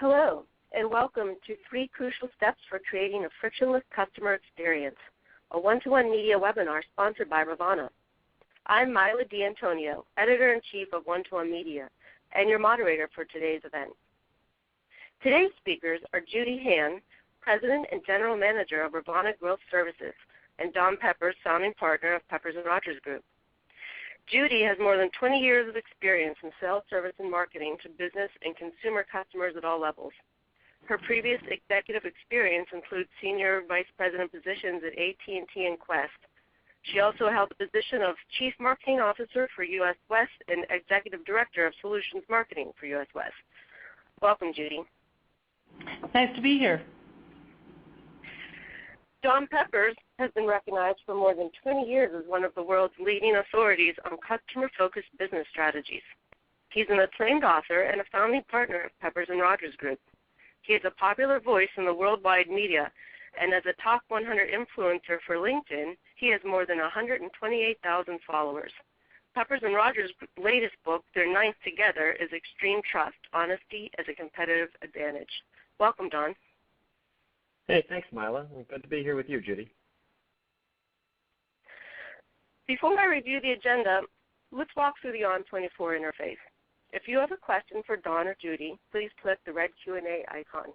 Hello, and welcome to 3 Crucial Steps for Creating a Frictionless Customer Experience, a one-to-one media webinar sponsored by Ravana. I'm Myla D'Antonio, Editor-in-Chief of One-to-One Media, and your moderator for today's event. Today's speakers are Judy Han, President and General Manager of Ravana Growth Services, and Don Peppers, Founding Partner of Peppers & Rogers Group. Judy has more than 20 years of experience in sales, service, and marketing to business and consumer customers at all levels. Her previous executive experience includes Senior Vice President positions at AT&T and Quest. She also held the position of Chief Marketing Officer for U.S. West and Executive Director of Solutions Marketing for U.S. West. Welcome, Judy. Nice to be here. Don Peppers has been recognized for more than 20 years as one of the world's leading authorities on customer-focused business strategies. He's an acclaimed author and a founding partner of Peppers & Rogers Group. He is a popular voice in the worldwide media, and as a top 100 influencer for LinkedIn, he has more than 128,000 followers. Peppers & Rogers' latest book, their ninth together, is Extreme Trust, Honesty as a Competitive Advantage. Welcome, Don. Hey, thanks, Myla. Good to be here with you, Judy. Before I review the agenda, let's walk through the ON24 interface. If you have a question for Don or Judy, please click the red Q&A icon.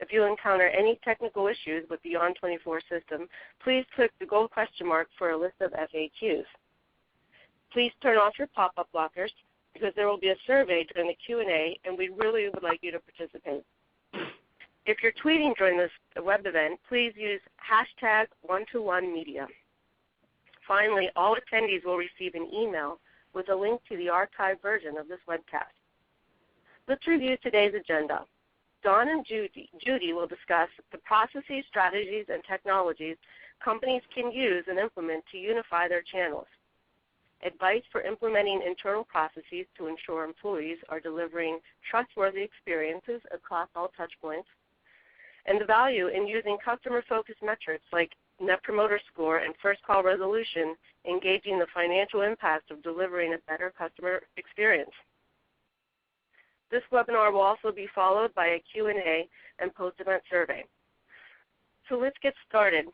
If you encounter any technical issues with the ON24 system, please click the gold question mark for a list of FAQs. Please turn off your pop-up blockers because there will be a survey during the Q&A, and we really would like you to participate. If you're tweeting during this web event, please use hashtag #OneToOneMedia. Finally, all attendees will receive an email with a link to the archived version of this webcast. Let's review today's agenda. Don and Judy will discuss the processes, strategies, and technologies companies can use and implement to unify their channels, advice for implementing internal processes to ensure employees are delivering trustworthy experiences across all touchpoints, and the value in using customer-focused metrics like Net Promoter Score and First Call Resolution, engaging the financial impact of delivering a better customer experience. This webinar will also be followed by a Q&A and post-event survey. So let's get started.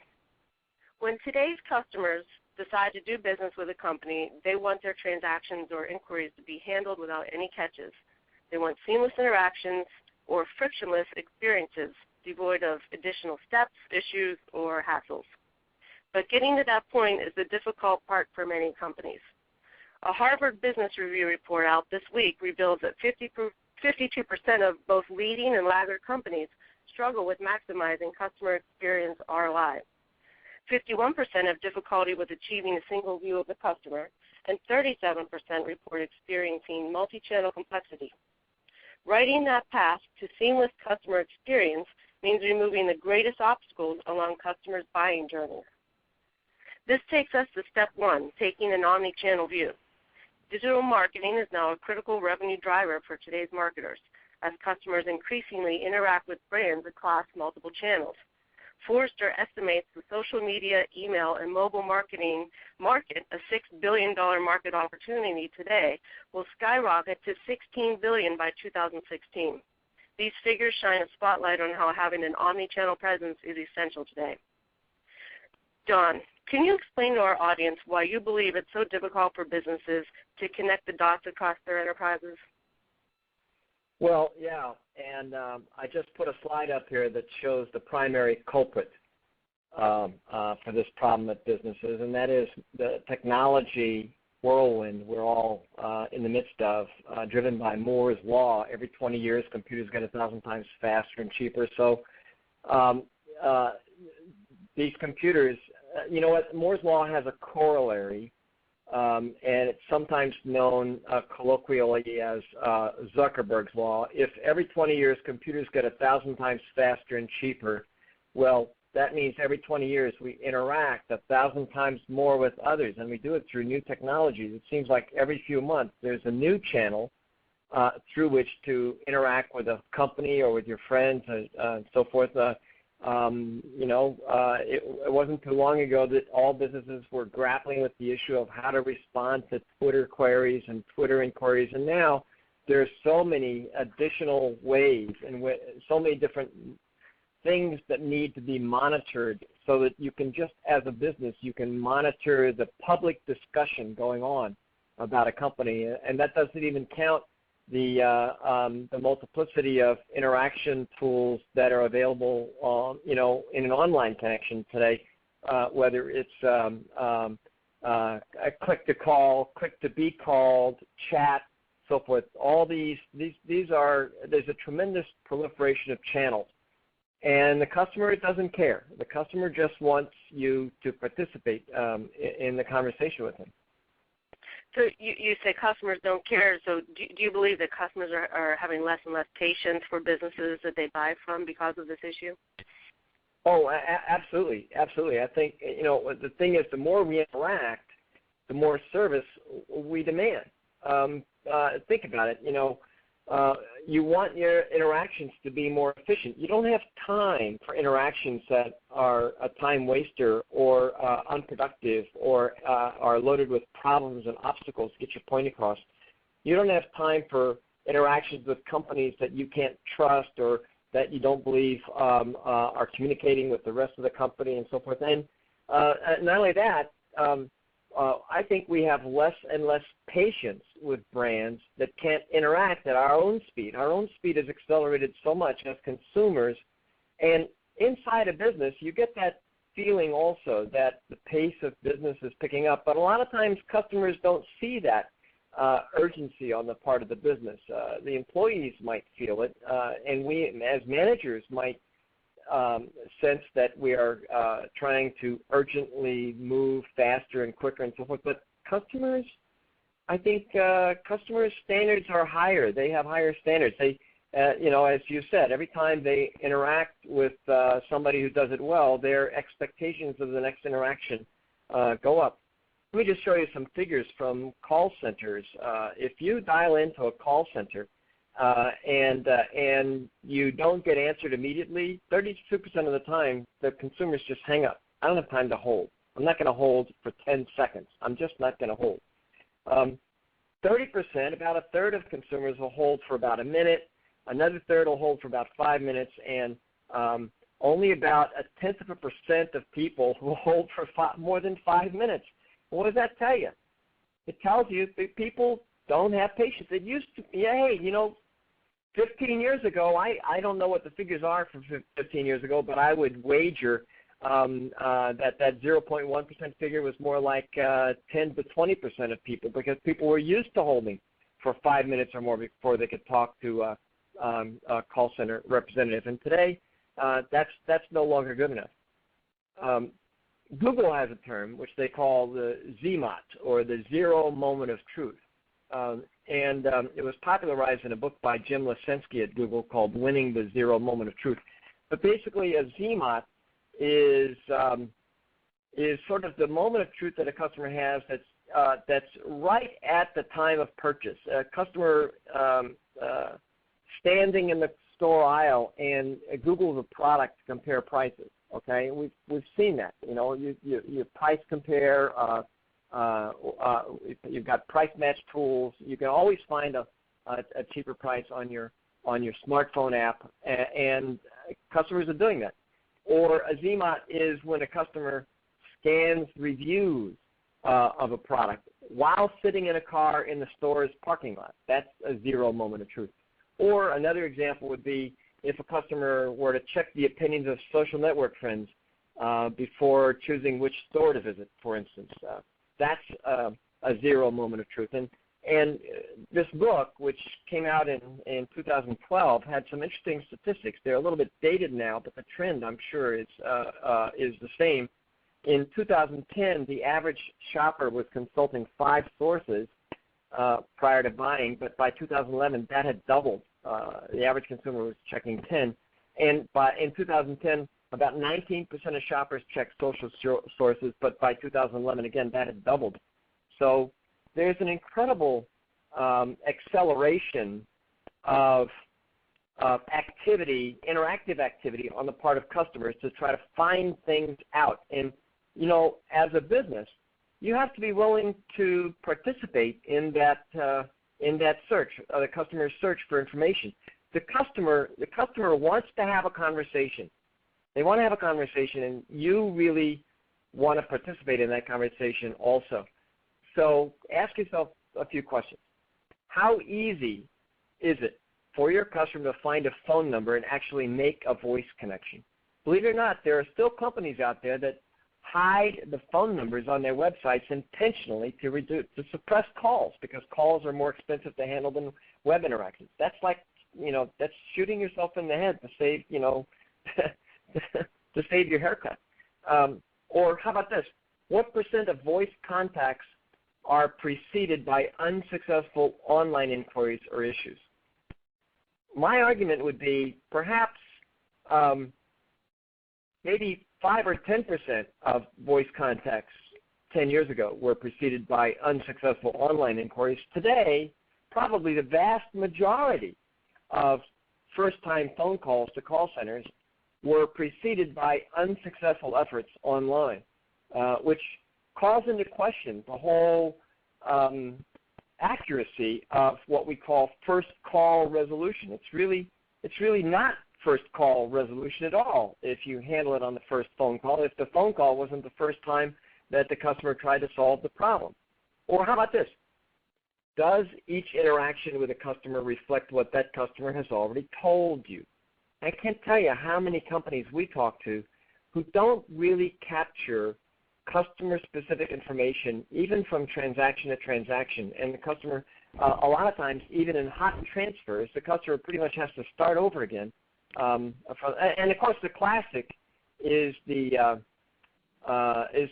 When today's customers decide to do business with a company, they want their transactions or inquiries to be handled without any catches. They want seamless interactions or frictionless experiences, devoid of additional steps, issues, or hassles. But getting to that point is the difficult part for many companies. A Harvard Business Review report out this week reveals that 52% of both leading and laggard companies struggle with maximizing customer experience ROI. 51% have difficulty with achieving a single view of the customer, and 37% report experiencing multi-channel complexity. Writing that path to seamless customer experience means removing the greatest obstacles along customers' buying journeys. This takes us to step 1, taking an omni-channel view. Digital marketing is now a critical revenue driver for today's marketers, as customers increasingly interact with brands across multiple channels. Forrester estimates the social media, email, and mobile marketing market, a $6 billion market opportunity today, will skyrocket to $16 billion by 2016. These figures shine a spotlight on how having an omni-channel presence is essential today. Don, can you explain to our audience why you believe it's so difficult for businesses to connect the dots across their enterprises? Well, yeah, and I just put a slide up here that shows the primary culprit for this problem at businesses, and that is the technology whirlwind we're all in the midst of, driven by Moore's Law. Every 20 years, computers get 1,000 times faster and cheaper. So these computers, you know what, Moore's Law has a corollary, and it's sometimes known colloquially as Zuckerberg's Law. If every 20 years computers get 1,000 times faster and cheaper, well, that means every 20 years we interact 1,000 times more with others, and we do it through new technologies. It seems like every few months there's a new channel through which to interact with a company or with your friends and so forth. It wasn't too long ago that all businesses were grappling with the issue of how to respond to Twitter queries and Twitter inquiries, and now there's so many additional ways and so many different things that need to be monitored so that you can just, as a business, you can monitor the public discussion going on about a company. And that doesn't even count the multiplicity of interaction tools that are available, in an online connection today, whether it's a click to call, click to be called, chat, so forth. All there's a tremendous proliferation of channels. And the customer doesn't care. The customer just wants you to participate in the conversation with him. So you say customers don't care. So do you believe that customers are having less and less patience for businesses that they buy from because of this issue? Oh, absolutely, absolutely. I think, the thing is, the more we interact, the more service we demand. Think about it, you want your interactions to be more efficient. You don't have time for interactions that are a time waster or unproductive or are loaded with problems and obstacles to get your point across. You don't have time for interactions with companies that you can't trust or that you don't believe are communicating with the rest of the company and so forth. And not only that, I think we have less and less patience with brands that can't interact at our own speed. Our own speed has accelerated so much as consumers. And inside a business, you get that feeling also that the pace of business is picking up. But a lot of times customers don't see that urgency on the part of the business. The employees might feel it, and we as managers might sense that we are trying to urgently move faster and quicker and so forth. But customers, I think customers' standards are higher. They have higher standards. They, as you said, every time they interact with somebody who does it well, their expectations of the next interaction go up. Let me just show you some figures from call centers. If you dial into a call center and you don't get answered immediately, 32% of the time the consumers just hang up. I don't have time to hold. I'm not going to hold for 10 seconds. I'm just not going to hold. 30%, about a third of consumers will hold for about a minute. Another third will hold for about 5 minutes, and only about 0.1% of people will hold for more than 5 minutes. What does that tell you? It tells you that people don't have patience. It used to be, 15 years ago, I don't know what the figures are from 15 years ago, but I would wager that 0.1% figure was more like 10 to 20% of people, because people were used to holding for 5 minutes or more before they could talk to a call center representative. And today, that's no longer good enough. Google has a term which they call the ZMOT, or the zero moment of truth. And it was popularized in a book by Jim Lesensky at Google called Winning the Zero Moment of Truth. But basically, a ZMOT is sort of the moment of truth that a customer has that's right at the time of purchase. A customer standing in the store aisle and Googles a product to compare prices. Okay, we've seen that. You price compare. You've got price match tools. You can always find a cheaper price on your smartphone app, and customers are doing that. Or a ZMOT is when a customer scans reviews of a product while sitting in a car in the store's parking lot. That's a zero moment of truth. Or another example would be if a customer were to check the opinions of social network friends before choosing which store to visit, for instance. That's a zero moment of truth. And this book, which came out in 2012, had some interesting statistics. They're a little bit dated now, but the trend, I'm sure, is the same. In 2010, the average shopper was consulting 5 sources prior to buying, but by 2011, that had doubled. The average consumer was checking 10. And in 2010, about 19% of shoppers checked social sources, but by 2011, again, that had doubled. So there's an incredible acceleration of activity, interactive activity on the part of customers to try to find things out. And, as a business, you have to be willing to participate in that in that search, the customer's search for information. The customer wants to have a conversation. They want to have a conversation, and you really want to participate in that conversation also. So ask yourself a few questions. How easy is it for your customer to find a phone number and actually make a voice connection? Believe it or not, there are still companies out there that hide the phone numbers on their websites intentionally to suppress calls, because calls are more expensive to handle than web interactions. That's like, that's shooting yourself in the head to save, to save your haircut. Or how about this? What % of voice contacts are preceded by unsuccessful online inquiries or issues? My argument would be perhaps maybe 5 or 10% of voice contacts 10 years ago were preceded by unsuccessful online inquiries. Today, probably the vast majority of first-time phone calls to call centers were preceded by unsuccessful efforts online, which calls into question the whole accuracy of what we call first call resolution. It's really not first call resolution at all if you handle it on the first phone call, if the phone call wasn't the first time that the customer tried to solve the problem. Or how about this? Does each interaction with a customer reflect what that customer has already told you? I can't tell you how many companies we talk to who don't really capture customer-specific information, even from transaction to transaction. And the customer, a lot of times, even in hot transfers, the customer pretty much has to start over again. And of course, the classic is the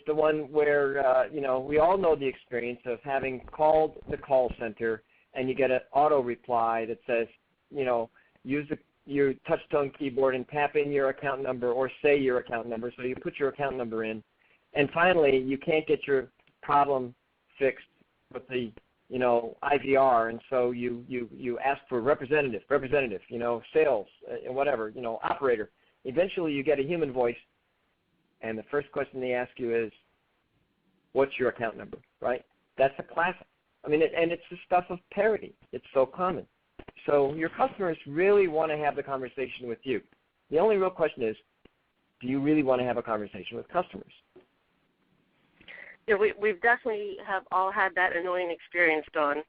one where we all know the experience of having called the call center and you get an auto reply that says, use your touch-tone keyboard and tap in your account number or say your account number. So you put your account number in, and finally you can't get your problem fixed with the IVR, and so you ask for representative, sales, whatever, operator. Eventually you get a human voice, and the first question they ask you is, what's your account number, right? That's a classic. I mean, and it's the stuff of parody. It's so common. So your customers really want to have the conversation with you. The only real question is, do you really want to have a conversation with customers? Yeah, we've definitely have all had that annoying experience, Dawn.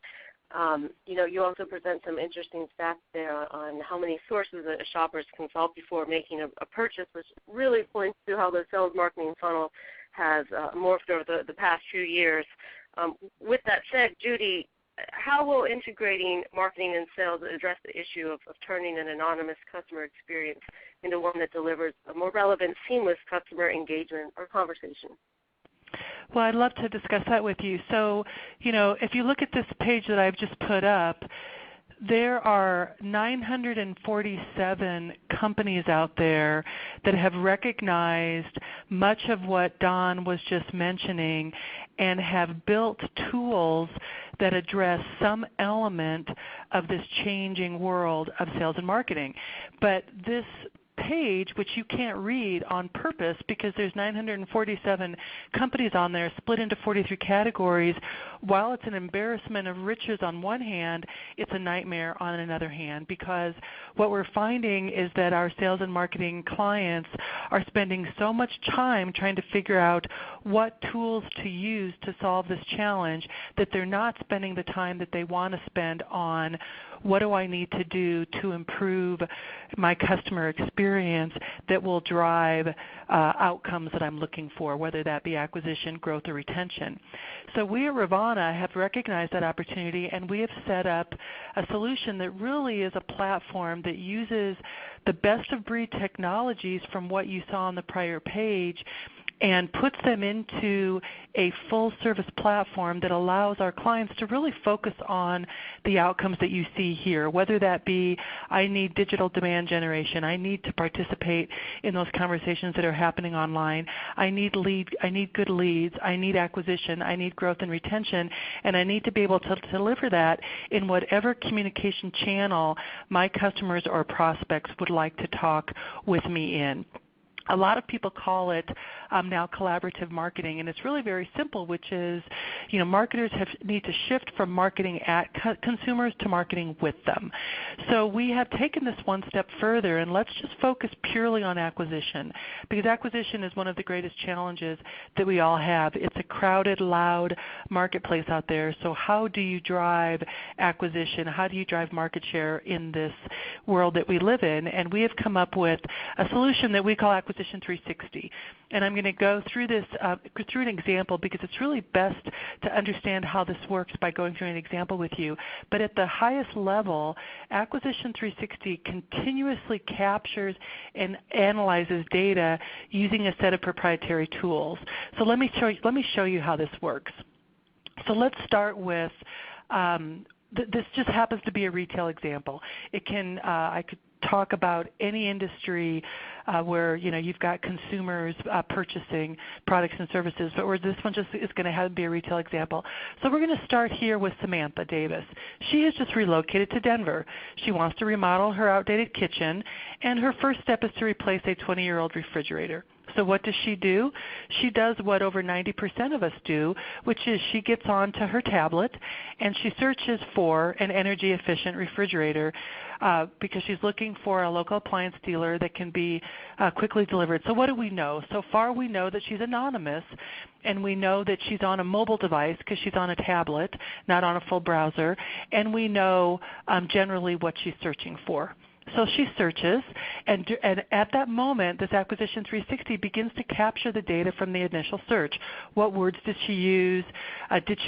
You also present some interesting stats there on how many sources a shoppers consult before making a purchase, which really points to how the sales marketing funnel has morphed over the past few years. With that said, Judy, how will integrating marketing and sales address the issue of turning an anonymous customer experience into one that delivers a more relevant, seamless customer engagement or conversation? Well, I'd love to discuss that with you. So, if you look at this page that I've just put up, there are 947 companies out there that have recognized much of what Don was just mentioning and have built tools that address some element of this changing world of sales and marketing. But this page, which you can't read on purpose because there's 947 companies on there split into 43 categories, while it's an embarrassment of riches on one hand, it's a nightmare on another hand, because what we're finding is that our sales and marketing clients are spending so much time trying to figure out what tools to use to solve this challenge that they're not spending the time that they want to spend on what do I need to do to improve my customer experience that will drive outcomes that I'm looking for, whether that be acquisition, growth, or retention. So we at Ravana have recognized that opportunity, and we have set up a solution that really is a platform that uses the best of breed technologies from what you saw on the prior page and puts them into a full service platform that allows our clients to really focus on the outcomes that you see here, whether that be I need digital demand generation, I need to participate in those conversations that are happening online, I need good leads, I need acquisition, I need growth and retention, and I need to be able to deliver that in whatever communication channel my customers or prospects would like to talk with me in. A lot of people call it now collaborative marketing, and it's really very simple, which is, marketers need to shift from marketing at consumers to marketing with them. So we have taken this one step further, and let's just focus purely on acquisition, because acquisition is one of the greatest challenges that we all have. It's a crowded, loud marketplace out there. So how do you drive acquisition? How do you drive market share in this world that we live in? And we have come up with a solution that we call Acquisition 360. And I'm going to go through this through an example, because it's really best to understand how this works by going through an example with you. But at the highest level, Acquisition 360 continuously captures and analyzes data using a set of proprietary tools. So let me show you how this works. So let's start with this just happens to be a retail example. It can I could talk about any industry where you've got consumers purchasing products and services, but where this one just is going to have to be a retail example. So we're going to start here with Samantha Davis. She has just relocated to Denver. She wants to remodel her outdated kitchen, and her first step is to replace a 20-year-old refrigerator. So what does she do? She does what over 90% of us do, which is she gets onto her tablet and she searches for an energy efficient refrigerator because she's looking for a local appliance dealer that can be quickly delivered. So what do we know? So far we know that she's anonymous, and we know that she's on a mobile device because she's on a tablet, not on a full browser, and we know generally what she's searching for. So she searches, and at that moment, this Acquisition 360 begins to capture the data from the initial search. What words did she use? Did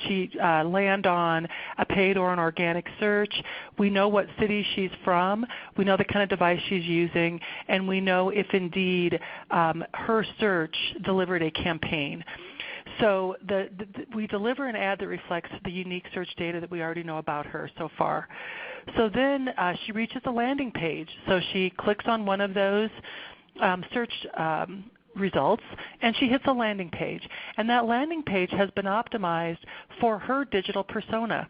she land on a paid or an organic search? We know what city she's from. We know the kind of device she's using, and we know if indeed her search delivered a campaign. So we deliver an ad that reflects the unique search data that we already know about her so far. So then she reaches a landing page. So she clicks on one of those search results, and she hits a landing page. And that landing page has been optimized for her digital persona.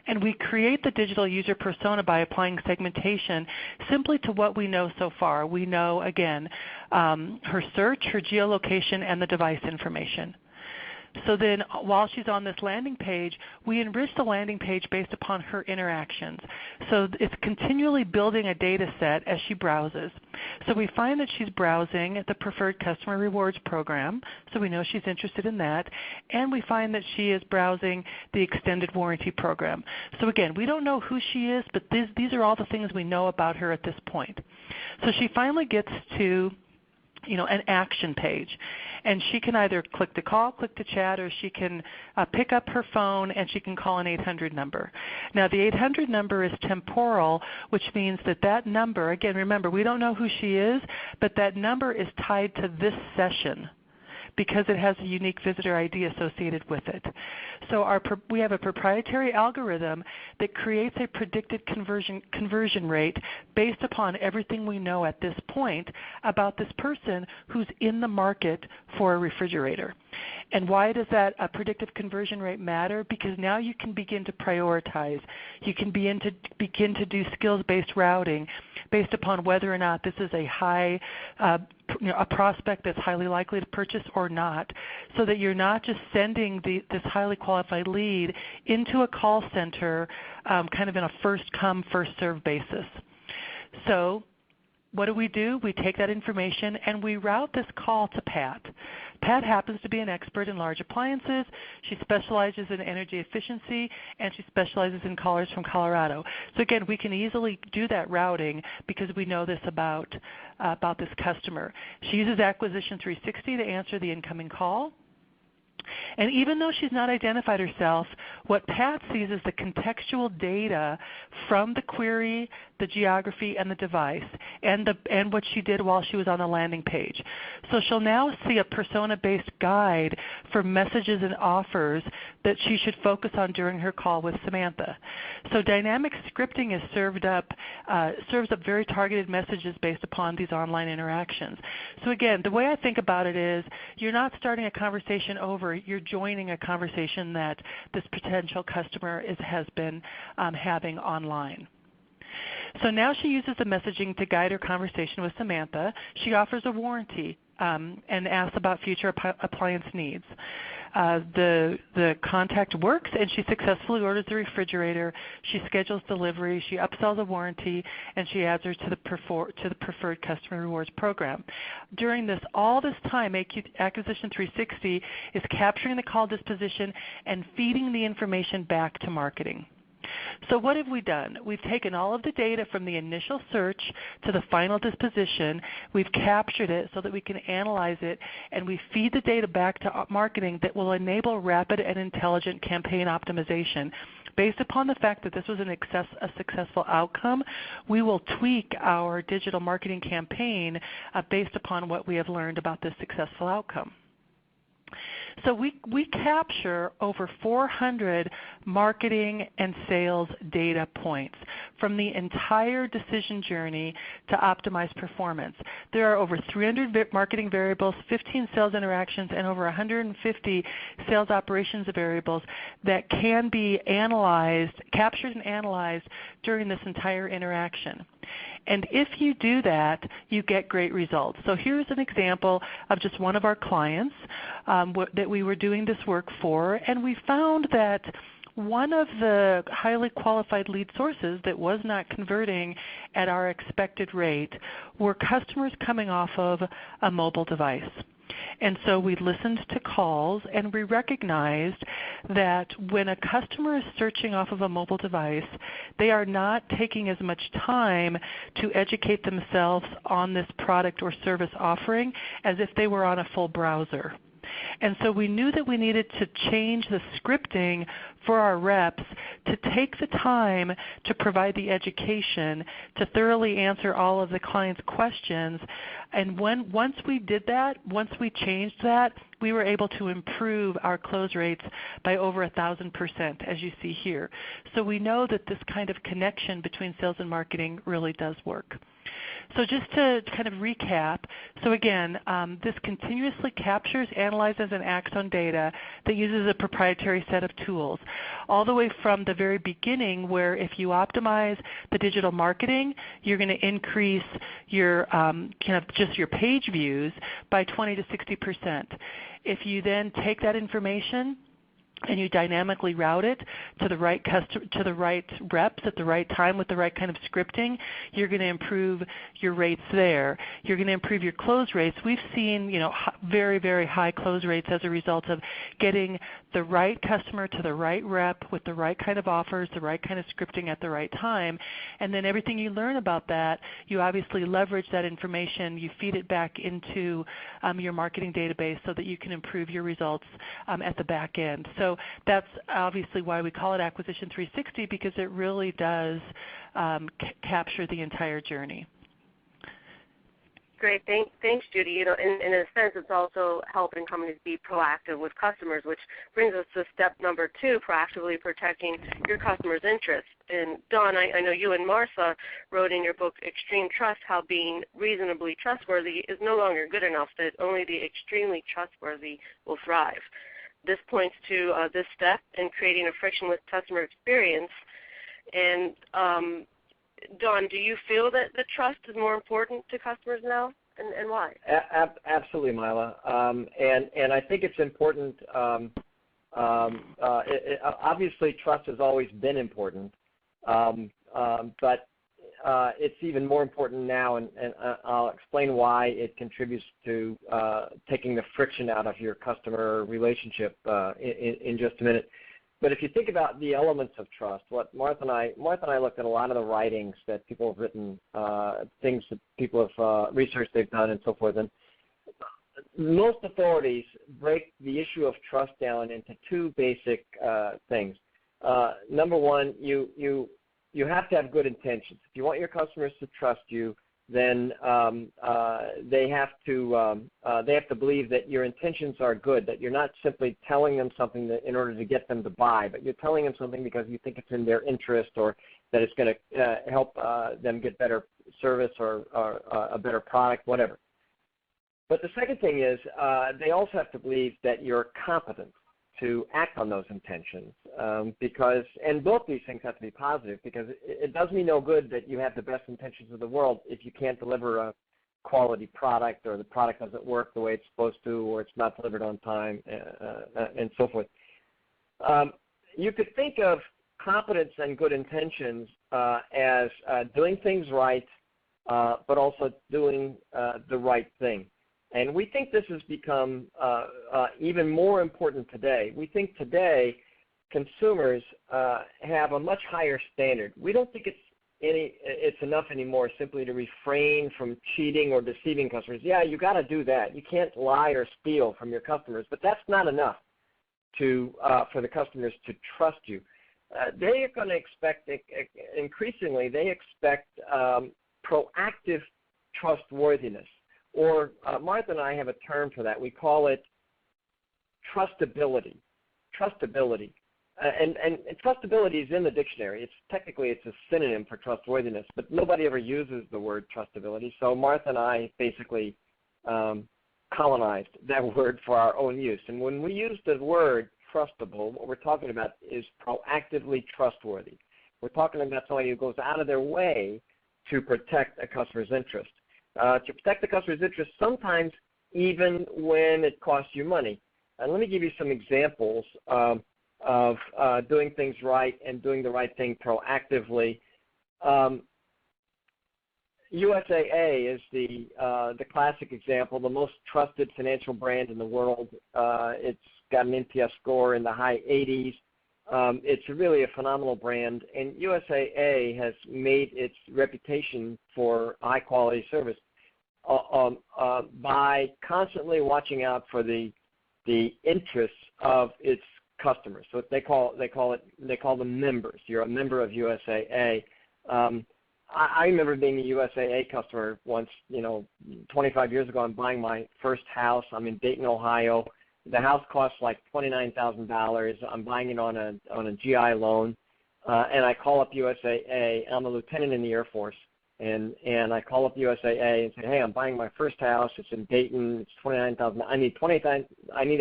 And we create the digital user persona by applying segmentation simply to what we know so far. We know, again, her search, her geolocation, and the device information. So then while she's on this landing page, we enrich the landing page based upon her interactions. So it's continually building a data set as she browses. So we find that she's browsing the Preferred Customer Rewards program, so we know she's interested in that. And we find that she is browsing the Extended Warranty program. So again, we don't know who she is, but these are all the things we know about her at this point. So she finally gets to an action page. And she can either click to call, click to chat, or she can pick up her phone and she can call an 800 number. Now the 800 number is temporal, which means that number, again remember, we don't know who she is, but that number is tied to this session because it has a unique visitor ID associated with it. So we have a proprietary algorithm that creates a predicted conversion rate based upon everything we know at this point about this person who's in the market for a refrigerator. And why does that predictive conversion rate matter? Because now you can begin to prioritize. You can begin to do skills-based routing based upon whether or not this is a prospect that's highly likely to purchase or not, so that you're not just sending this highly qualified lead into a call center kind of in a first-come, first-served basis. So what do? We take that information and we route this call to Pat. Pat happens to be an expert in large appliances. She specializes in energy efficiency, and she specializes in callers from Colorado. So again, we can easily do that routing because we know this about this customer. She uses Acquisition 360 to answer the incoming call. And even though she's not identified herself, what Pat sees is the contextual data from the query, the geography, and the device, and what she did while she was on the landing page. So she'll now see a persona-based guide for messages and offers that she should focus on during her call with Samantha. So dynamic scripting is serves up very targeted messages based upon these online interactions. So again, the way I think about it is you're not starting a conversation over, you're joining a conversation that this potential customer has been having online. So now she uses the messaging to guide her conversation with Samantha. She offers a warranty and asks about future appliance needs. The contact works, and she successfully orders the refrigerator. She schedules delivery. She upsells a warranty, and she adds her to the preferred customer rewards program. During all this time, Acquisition 360 is capturing the call disposition and feeding the information back to marketing. So what have we done? We've taken all of the data from the initial search to the final disposition. We've captured it so that we can analyze it, and we feed the data back to marketing that will enable rapid and intelligent campaign optimization. Based upon the fact that this was a successful outcome, we will tweak our digital marketing campaign based upon what we have learned about this successful outcome. So we capture over 400 marketing and sales data points from the entire decision journey to optimize performance. There are over 300 marketing variables, 15 sales interactions, and over 150 sales operations variables that can be captured and analyzed during this entire interaction. And if you do that, you get great results. So here's an example of just one of our clients that we were doing this work for, and we found that one of the highly qualified lead sources that was not converting at our expected rate were customers coming off of a mobile device. And so we listened to calls, and we recognized that when a customer is searching off of a mobile device, they are not taking as much time to educate themselves on this product or service offering as if they were on a full browser. And so we knew that we needed to change the scripting for our reps to take the time to provide the education, to thoroughly answer all of the client's questions. And once we did that, once we changed that, we were able to improve our close rates by over 1,000%, as you see here. So we know that this kind of connection between sales and marketing really does work. So just to kind of recap, so again, this continuously captures, analyzes, and acts on data that uses a proprietary set of tools, all the way from the very beginning where if you optimize the digital marketing, you're going to increase your just your page views by 20 to 60%. If you then take that information and you dynamically route it to the right reps at the right time with the right kind of scripting, you're going to improve your rates there. You're going to improve your close rates. We've seen very, very high close rates as a result of getting the right customer to the right rep with the right kind of offers, the right kind of scripting at the right time. And then everything you learn about that, you obviously leverage that information. You feed it back into your marketing database so that you can improve your results at the back end. So that's obviously why we call it Acquisition 360, because it really does capture the entire journey. Great. Thanks, Judy. In a sense, it's also helping companies be proactive with customers, which brings us to step number 2, proactively protecting your customers' interests. And Dawn, I know you and Martha wrote in your book, Extreme Trust, how being reasonably trustworthy is no longer good enough, that only the extremely trustworthy will thrive. This points to this step in creating a frictionless customer experience. And Dawn, do you feel that the trust is more important to customers now, and why? Absolutely, Mila. And I think it's important. Obviously, trust has always been important, but it's even more important now, and I'll explain why it contributes to taking the friction out of your customer relationship in just a minute. But if you think about the elements of trust, what Martha and I looked at a lot of the writings that people have written, things that people have researched they've done, and so forth. And most authorities break the issue of trust down into 2 basic things. Number one, you have to have good intentions. If you want your customers to trust you, then they have to believe that your intentions are good, that you're not simply telling them something in order to get them to buy, but you're telling them something because you think it's in their interest, or that it's going to help them get better service or a better product, whatever. But the second thing is they also have to believe that you're competent to act on those intentions because, and both these things have to be positive because it does me no good that you have the best intentions of the world if you can't deliver a quality product or the product doesn't work the way it's supposed to or it's not delivered on time and so forth. You could think of competence and good intentions as doing things right but also doing the right thing. And we think this has become even more important today. We think today consumers have a much higher standard. We don't think it's enough anymore simply to refrain from cheating or deceiving customers. Yeah, you got to do that. You can't lie or steal from your customers, but that's not enough for the customers to trust you. They are going to expect, increasingly, they expect proactive trustworthiness. Or Martha and I have a term for that. We call it trustability. Trustability. And trustability is in the dictionary. Technically it's a synonym for trustworthiness, but nobody ever uses the word trustability. So Martha and I basically colonized that word for our own use. And when we use the word trustable, what we're talking about is proactively trustworthy. We're talking about somebody who goes out of their way to protect a customer's interest. To protect the customer's interest, sometimes even when it costs you money. And let me give you some examples of doing things right and doing the right thing proactively. USAA is the classic example, the most trusted financial brand in the world. It's got an NPS score in the high 80s. It's really a phenomenal brand, and USAA has made its reputation for high-quality service by constantly watching out for the interests of its customers. So they call them members. You're a member of USAA. I remember being a USAA customer once. 25 years ago, I'm buying my first house. I'm in Dayton, Ohio. The house costs like $29,000. I'm buying it on a GI loan, and I call up USAA. I'm a lieutenant in the Air Force, and I call up USAA and say, hey, I'm buying my first house. It's in Dayton. It's $29,000. I need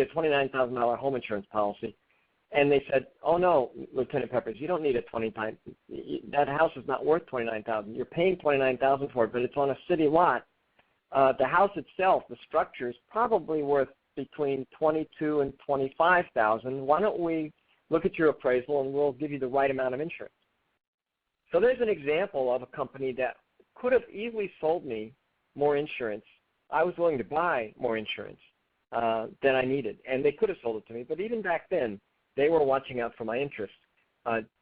a $29,000 home insurance policy. And they said, oh no, Lieutenant Peppers, you don't need a $29,000. That house is not worth $29,000. You're paying $29,000 for it, but it's on a city lot. The house itself, the structure, is probably worth between $22,000 and $25,000. Why don't we look at your appraisal and we'll give you the right amount of insurance? So there's an example of a company that could have easily sold me more insurance. I was willing to buy more insurance than I needed, and they could have sold it to me. But even back then, they were watching out for my interests.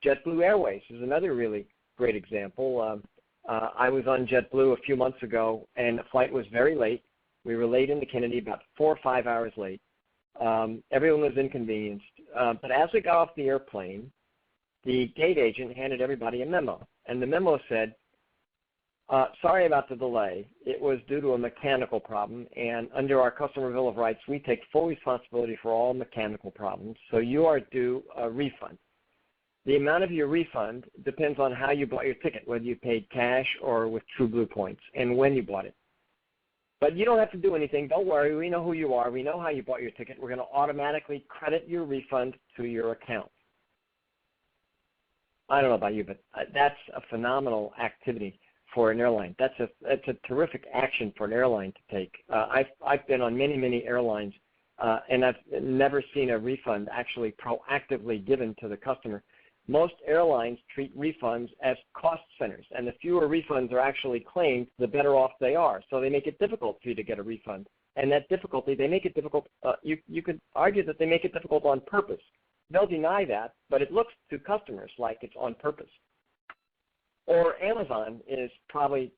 JetBlue Airways is another really great example. I was on JetBlue a few months ago, and the flight was very late. We were late into Kennedy, about 4 or 5 hours late. Everyone was inconvenienced. But as we got off the airplane, the gate agent handed everybody a memo. And the memo said, sorry about the delay. It was due to a mechanical problem. And under our Customer Bill of Rights, we take full responsibility for all mechanical problems. So you are due a refund. The amount of your refund depends on how you bought your ticket, whether you paid cash or with TrueBlue points, and when you bought it. But you don't have to do anything. Don't worry. We know who you are. We know how you bought your ticket. We're going to automatically credit your refund to your account. I don't know about you, but that's a phenomenal activity for an airline. That's a terrific action for an airline to take. I've been on many airlines, and I've never seen a refund actually proactively given to the customer. Most airlines treat refunds as cost centers, and the fewer refunds are actually claimed, the better off they are. So they make it difficult for you to get a refund. And that difficulty, they make it difficult. You could argue that they make it difficult on purpose. They'll deny that, but it looks to customers like it's on purpose. Or Amazon is probably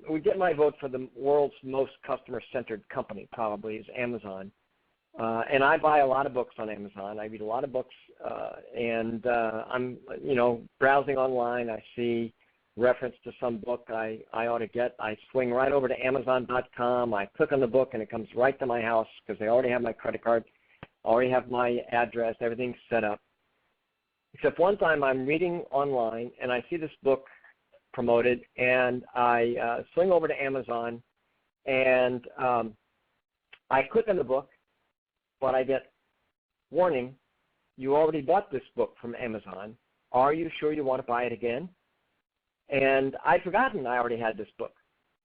we get my vote for the world's most customer-centered company, probably, is Amazon. And I buy a lot of books on Amazon. I read a lot of books, and I'm, browsing online. I see reference to some book I ought to get. I swing right over to Amazon.com. I click on the book, and it comes right to my house because they already have my credit card, already have my address, everything's set up. Except one time I'm reading online, and I see this book promoted, and I swing over to Amazon, and I click on the book, but I get warning, you already bought this book from Amazon. Are you sure you want to buy it again? And I'd forgotten I already had this book.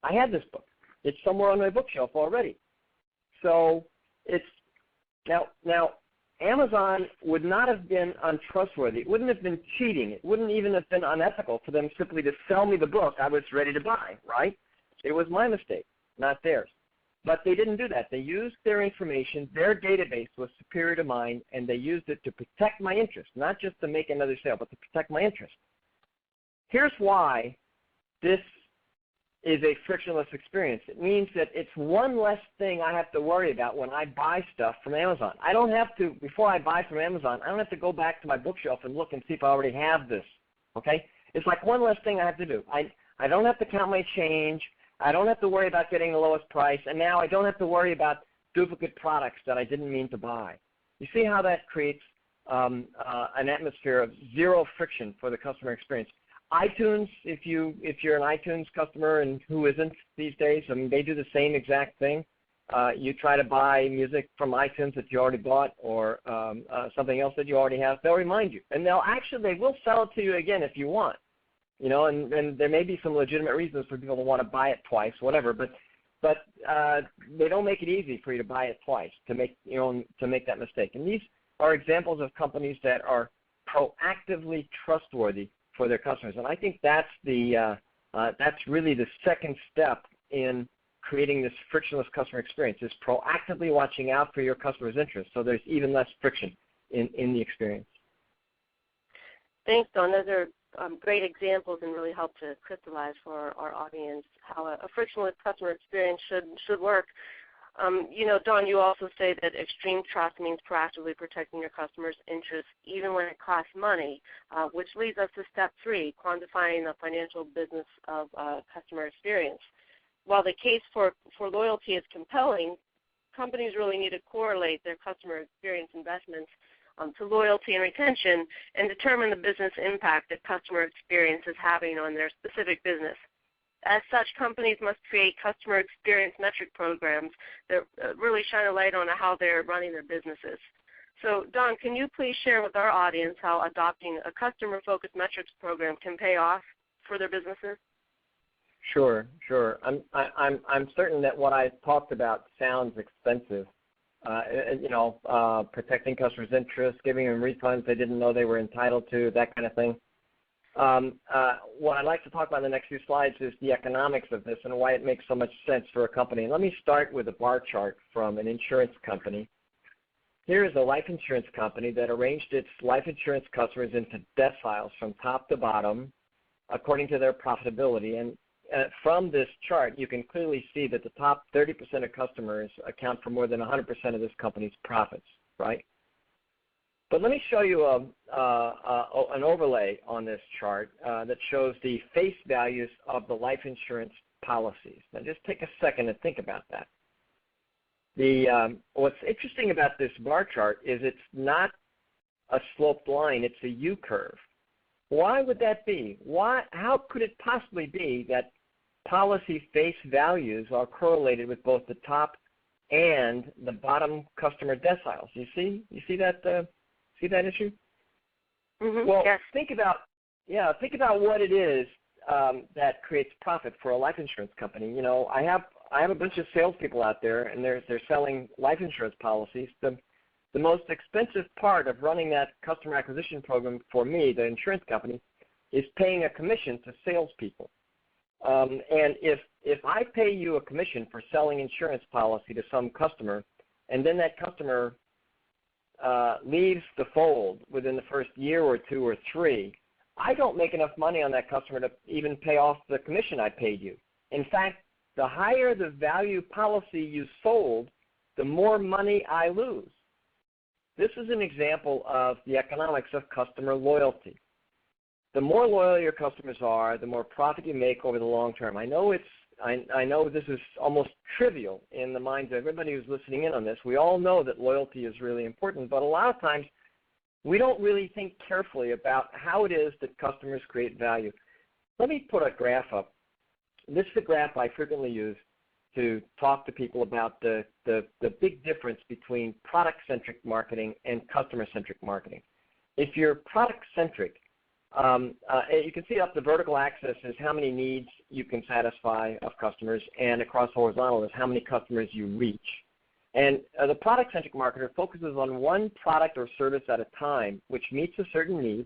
I had this book. It's somewhere on my bookshelf already. So it's now Amazon would not have been untrustworthy. It wouldn't have been cheating. It wouldn't even have been unethical for them simply to sell me the book I was ready to buy, right? It was my mistake, not theirs. But they didn't do that. They used their information. Their database was superior to mine, and they used it to protect my interest, not just to make another sale, but to protect my interest. Here's why this is a frictionless experience. It means that it's one less thing I have to worry about when I buy stuff from Amazon. I don't have to, before I buy from Amazon, I don't have to go back to my bookshelf and look and see if I already have this, okay? It's like one less thing I have to do. I don't have to count my change. I don't have to worry about getting the lowest price, and now I don't have to worry about duplicate products that I didn't mean to buy. You see how that creates an atmosphere of zero friction for the customer experience. iTunes, if you're an iTunes customer, and who isn't these days, I mean, they do the same exact thing. You try to buy music from iTunes that you already bought, or something else that you already have, they'll remind you. And they will sell it to you again if you want. You know, and there may be some legitimate reasons for people to want to buy it twice, whatever, but they don't make it easy for you to buy it twice, to make that mistake. And these are examples of companies that are proactively trustworthy for their customers, and I think that's really the second step in creating this frictionless customer experience, is proactively watching out for your customer's interests, so there's even less friction in the experience. Thanks, Don. Those are great examples and really help to crystallize for our audience how a frictionless customer experience should work. Don, you also say that extreme trust means proactively protecting your customer's interests even when it costs money, which leads us to step 3, quantifying the financial business of customer experience. While the case for loyalty is compelling, companies really need to correlate their customer experience investments to loyalty and retention and determine the business impact that customer experience is having on their specific business. As such, companies must create customer experience metric programs that really shine a light on how they're running their businesses. So, Don, can you please share with our audience how adopting a customer-focused metrics program can pay off for their businesses? Sure. I'm certain that what I talked about sounds expensive. Protecting customers' interests, giving them refunds they didn't know they were entitled to, that kind of thing. What I'd like to talk about in the next few slides is the economics of this and why it makes so much sense for a company. And let me start with a bar chart from an insurance company. Here is a life insurance company that arranged its life insurance customers into deciles from top to bottom according to their profitability. And from this chart, you can clearly see that the top 30% of customers account for more than 100% of this company's profits, right? But let me show you an overlay on this chart that shows the face values of the life insurance policies. Now just take a second and think about that. What's interesting about this bar chart is it's not a sloped line, it's a U-curve. Why would that be? How could it possibly be that policy face values are correlated with both the top and the bottom customer deciles? You see that? See that issue? Mm-hmm. Well, yes. think about what it is that creates profit for a life insurance company. You know, I have a bunch of salespeople out there, and they're selling life insurance policies. The most expensive part of running that customer acquisition program for me, the insurance company, is paying a commission to salespeople. And if I pay you a commission for selling insurance policy to some customer, and then that customer leaves the fold within the first year or 2 or 3, I don't make enough money on that customer to even pay off the commission I paid you. In fact, the higher the value policy you sold, the more money I lose. This is an example of the economics of customer loyalty. The more loyal your customers are, the more profit you make over the long term. I know this is almost trivial in the minds of everybody who's listening in on this. We all know that loyalty is really important, but a lot of times we don't really think carefully about how it is that customers create value. Let me put a graph up. This is a graph I frequently use. to talk to people about the big difference between product-centric marketing and customer-centric marketing. If you're product-centric, you can see up the vertical axis is how many needs you can satisfy of customers, and across horizontal is how many customers you reach. And the product-centric marketer focuses on one product or service at a time, which meets a certain need,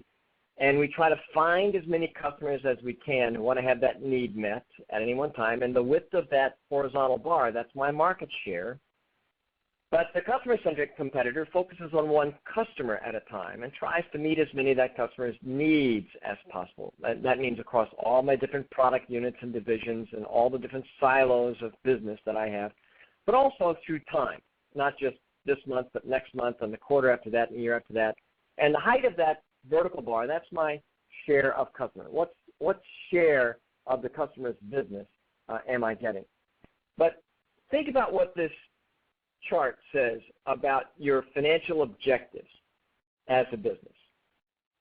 and we try to find as many customers as we can who want to have that need met at any one time. And the width of that horizontal bar, that's my market share. But the customer-centric competitor focuses on one customer at a time and tries to meet as many of that customer's needs as possible. That means across all my different product units and divisions and all the different silos of business that I have, but also through time, not just this month, but next month and the quarter after that and the year after that. And the height of that vertical bar, that's my share of customer. What share of the customer's business am I getting? But think about what this chart says about your financial objectives as a business.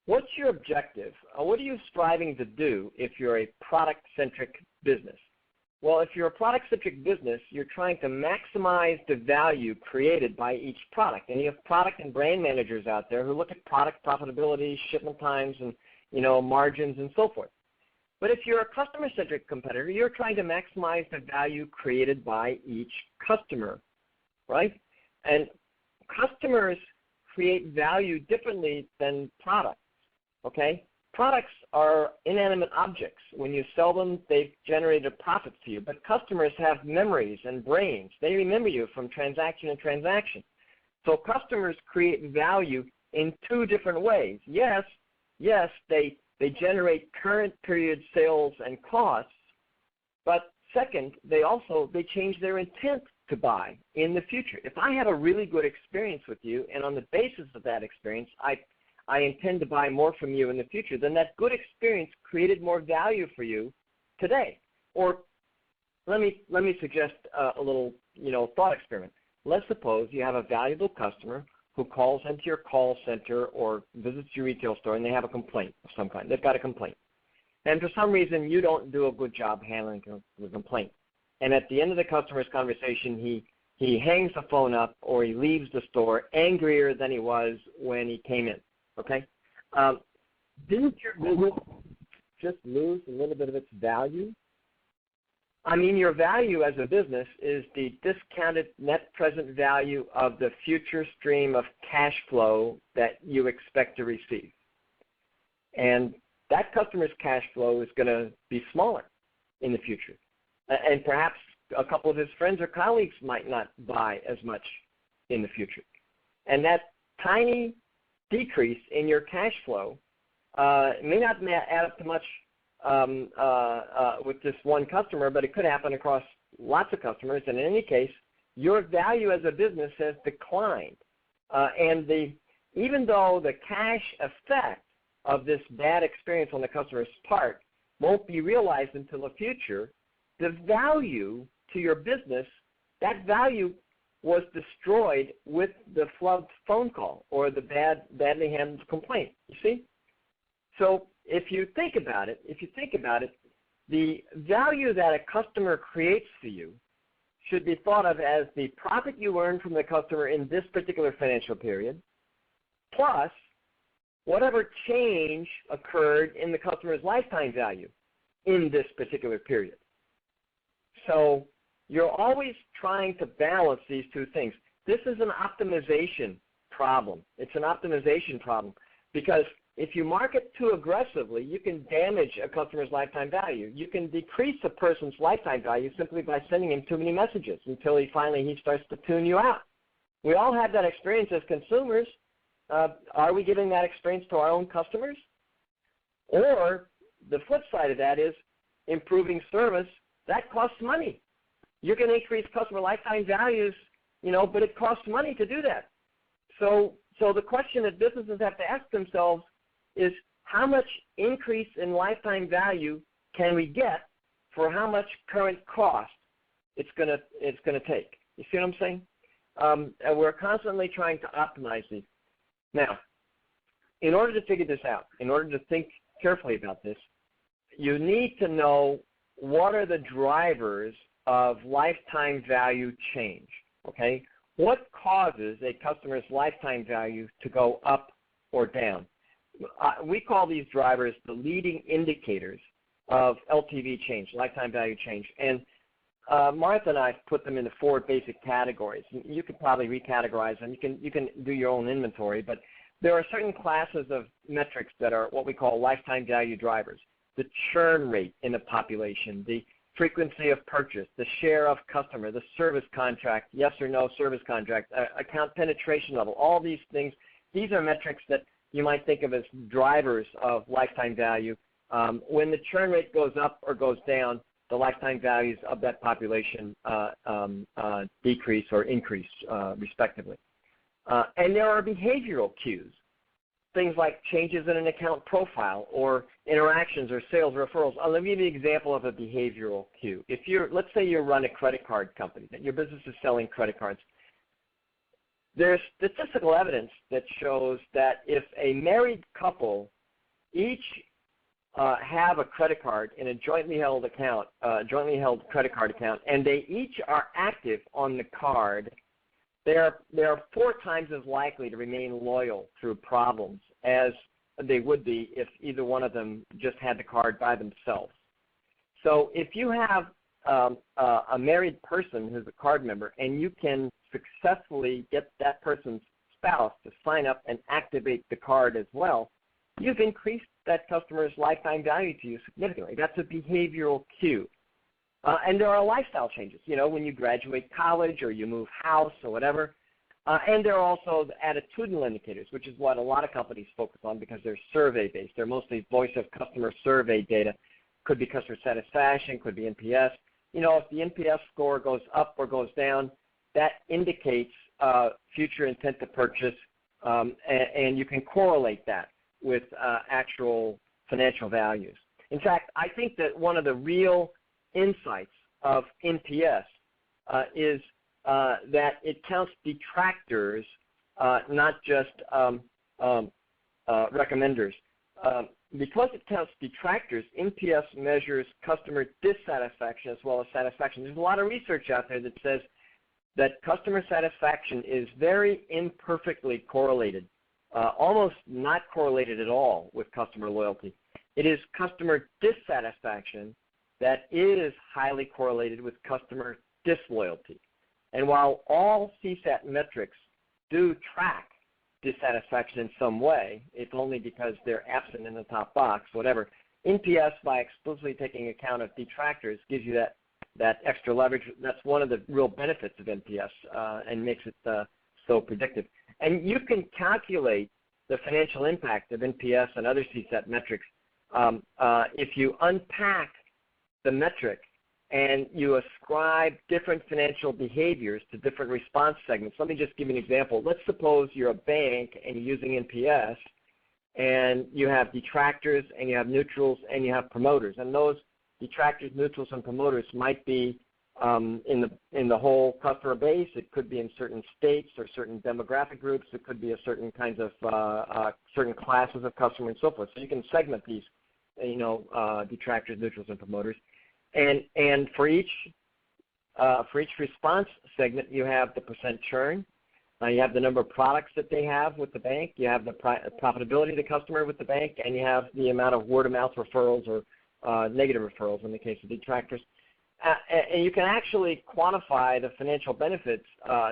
What's your objective? What are you striving to do if you're a product-centric business? Well, if you're a product-centric business, you're trying to maximize the value created by each product. And you have product and brand managers out there who look at product profitability, shipment times, and margins and so forth. But if you're a customer-centric competitor, you're trying to maximize the value created by each customer, right? And customers create value differently than products, okay? Products are inanimate objects. When you sell them, they've generated a profit for you. But customers have memories and brains. They remember you from transaction to transaction. So customers create value in two different ways. Yes, they generate current period sales and costs, but second, they change their intent to buy in the future. If I have a really good experience with you, and on the basis of that experience, I intend to buy more from you in the future, then that good experience created more value for you today. Or let me suggest a little thought experiment. Let's suppose you have a valuable customer who calls into your call center or visits your retail store and they have a complaint of some kind. They've got a complaint. And for some reason you don't do a good job handling the complaint. And at the end of the customer's conversation, he hangs the phone up or he leaves the store angrier than he was when he came in. Okay? Didn't your business just lose a little bit of its value? I mean, your value as a business is the discounted net present value of the future stream of cash flow that you expect to receive. And that customer's cash flow is going to be smaller in the future. And perhaps a couple of his friends or colleagues might not buy as much in the future. And that tiny decrease in your cash flow may not add up to much with just one customer, but it could happen across lots of customers. And in any case, your value as a business has declined. And even though the cash effect of this bad experience on the customer's part won't be realized until the future, the value to your business, that value was destroyed with the flubbed phone call or the badly handled complaint. You see? So if you think about it, the value that a customer creates for you should be thought of as the profit you earn from the customer in this particular financial period, plus whatever change occurred in the customer's lifetime value in this particular period. So you're always trying to balance these two things. This is an optimization problem. It's an optimization problem because if you market too aggressively, you can damage a customer's lifetime value. You can decrease a person's lifetime value simply by sending him too many messages until he starts to tune you out. We all have that experience as consumers. Are we giving that experience to our own customers? Or the flip side of that is improving service. That costs money. You can increase customer lifetime values, but it costs money to do that. So the question that businesses have to ask themselves is how much increase in lifetime value can we get for how much current cost it's going to take? You see what I'm saying? And we're constantly trying to optimize these. Now, in order to figure this out, in order to think carefully about this, you need to know what are the drivers of lifetime value change, okay? What causes a customer's lifetime value to go up or down? We call these drivers the leading indicators of LTV change, lifetime value change. And Martha and I put them into 4 basic categories. You could probably recategorize them. You can do your own inventory, but there are certain classes of metrics that are what we call lifetime value drivers. The churn rate in the population, the frequency of purchase, the share of customer, the service contract, yes or no service contract, account penetration level, all these things. These are metrics that you might think of as drivers of lifetime value. When the churn rate goes up or goes down, the lifetime values of that population decrease or increase respectively. And there are behavioral cues, things like changes in an account profile or interactions or sales referrals. Let me give you an example of a behavioral cue. Let's say you run a credit card company, that your business is selling credit cards. There's statistical evidence that shows that if a married couple each have a credit card in a jointly held account, jointly held credit card account, and they each are active on the card, they are 4 times as likely to remain loyal through problems as they would be if either one of them just had the card by themselves. So if you have a married person who's a card member and you can successfully get that person's spouse to sign up and activate the card as well, you've increased that customer's lifetime value to you significantly. That's a behavioral cue. And there are lifestyle changes, when you graduate college or you move house or whatever. And there are also the attitudinal indicators, which is what a lot of companies focus on because they're survey-based. They're mostly voice of customer survey data. Could be customer satisfaction, could be NPS. If the NPS score goes up or goes down, that indicates future intent to purchase, and you can correlate that with actual financial values. In fact, I think that one of the real insights of NPS is that it counts detractors, not just recommenders. Because it counts detractors, NPS measures customer dissatisfaction as well as satisfaction. There's a lot of research out there that says that customer satisfaction is very imperfectly correlated, almost not correlated at all with customer loyalty. It is customer dissatisfaction that is highly correlated with customer disloyalty. And while all CSAT metrics do track dissatisfaction in some way, it's only because they're absent in the top box, whatever. NPS, by explicitly taking account of detractors, gives you that extra leverage. That's one of the real benefits of NPS and makes it so predictive. And you can calculate the financial impact of NPS and other CSAT metrics if you unpack the metric and you ascribe different financial behaviors to different response segments. Let me just give you an example. Let's suppose you're a bank and you're using NPS, and you have detractors and you have neutrals and you have promoters. And those detractors, neutrals, and promoters might be in the whole customer base. It could be in certain states or certain demographic groups. It could be a certain kinds of certain classes of customer and so forth. So you can segment these, detractors, neutrals, and promoters. And for each response segment, you have the percent churn. You have the number of products that they have with the bank. You have the profitability of the customer with the bank, and you have the amount of word-of-mouth referrals or negative referrals in the case of detractors. And you can actually quantify the financial benefits